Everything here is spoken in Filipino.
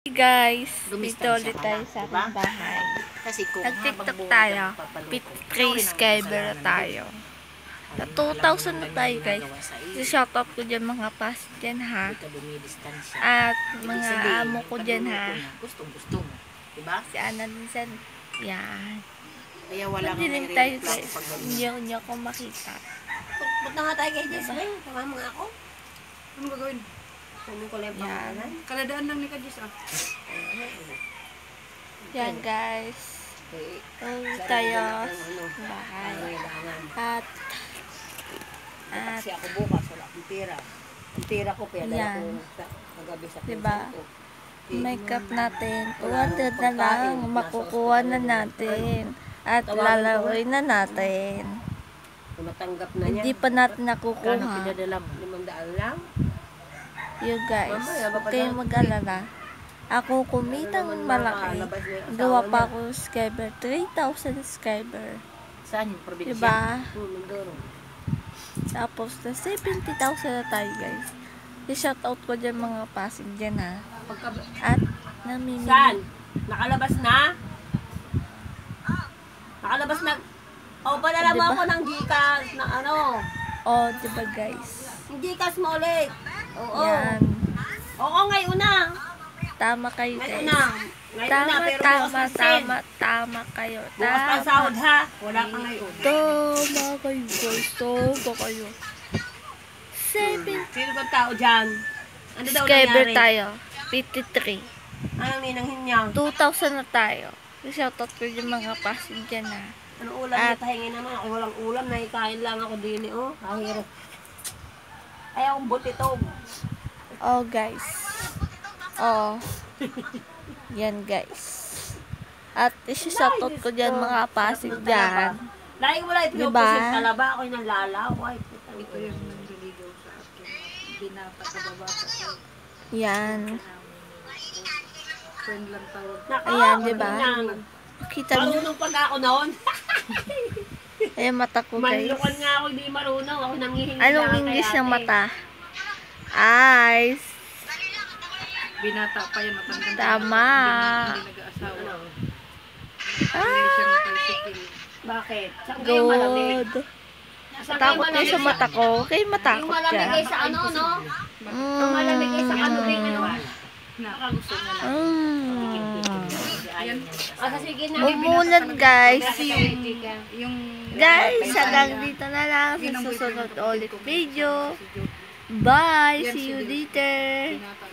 Hey guys, dito Dumistansya ulit ka tayo na, sa diba? aking bahay. Kasi kung Nag-tiktok habang buhay tayo. ka magpapaluto, Pit ikaw 3 rin ang subscriber na kasalanan tayo. doon. Sa Alam mo 2,000 na naman tayo yung guys. ginagawa sa iyo. So shoutout ko dyan mga pas dyan ha. Hindi ka dumidistansya. At Ibig mga sabihin, amo yung ko dyan ha. pagluluto niya, gustong-gusto mo. Diba? Si Ana Linsan. Yan. Kaya wala kang Madilim may tayo reklamo guys. pag Hindi ako makita. Punta nga tayo kay Jess, ba? Tama nga ako. Ano gagawin? Kunin ko lang yung Yan. pangalan. Kaladaan lang ni Kajis ah. Yan guys. Ulit tayo sa bahay. At Kasi ako bukas, wala akong pera. Ang pera ko, pera Yan. ko kagabi sa Diba? pinsan ko. Makeup natin. 200 na lang. Makukuha na natin. At lalawin na natin. Kung natanggap na niya. Hindi pa natin Kano nakukuha. pinadala mo? 500 lang. You guys, Mamaya, huwag kayong mag-alala. Ako kumitang malaki. Gawa pa ako subscriber. 3,000 subscriber. Saan yung probinsya? Diba? Mindoro. Tapos na 70,000 na tayo guys. I-shoutout ko dyan mga pasig dyan ha. At namimili. Saan? Nakalabas na? Nakalabas na? O, padala mo Diba? ako ng Gcash na ano. Oh, diba guys? Yung Gcash mo ulit. Oo. Yan. Oo, ngayon na. Tama kayo Ngayon guys. na. Ngayon na, Tama, pero tama kayo. bukas pa sahod ha. Wala ka ngayon. Tama kayo guys. Tama kayo. 7 Sino ba tao dyan? Ano daw subscriber nangyari? tayo. 53. Anong ninanghin niya? 2,000 na tayo. Shoutout ko yung mga pasig dyan ha. Anong ulam At- niya? Tahingin naman. Ako walang ulam. Nahikain lang ako din eh. Oh, ahiro. Ay, akong butitog. Oh guys. Oh. Yan guys. At isi-shoutout ko dyan mga pasig dyan. Lagi mo lang Diba? ipinupusin talaba. Ako yung nalalaw. Ay, putang Ito yung nanliligaw sa akin. Binata ka babata ko. Yan. Friend lang tawag. Nako, Ayan, diba? nang. Kita nyo. Marunong pag ako noon. Ayan mata ko guys. Manlukan nga ako, hindi marunong. Ako nangihingi Anong lang English kay ng ate. mata? Eyes. Binata pa yan, matandang Tama. Hindi nag-aasawa. Hindi siya tricycle. Bakit? Saan kayo malamig? Good. Saan kayo Takot kayo sa malamig? mata ko. Kayo Yung matakot malamig ka. ay sa ano, no? Yung malamig ay sa kanubing, ano? Baka gusto niya lang. Ah, sige na. Umulan guys. Yung Guys, hanggang dito na lang sa susunod ulit video. Bye. See you later. binata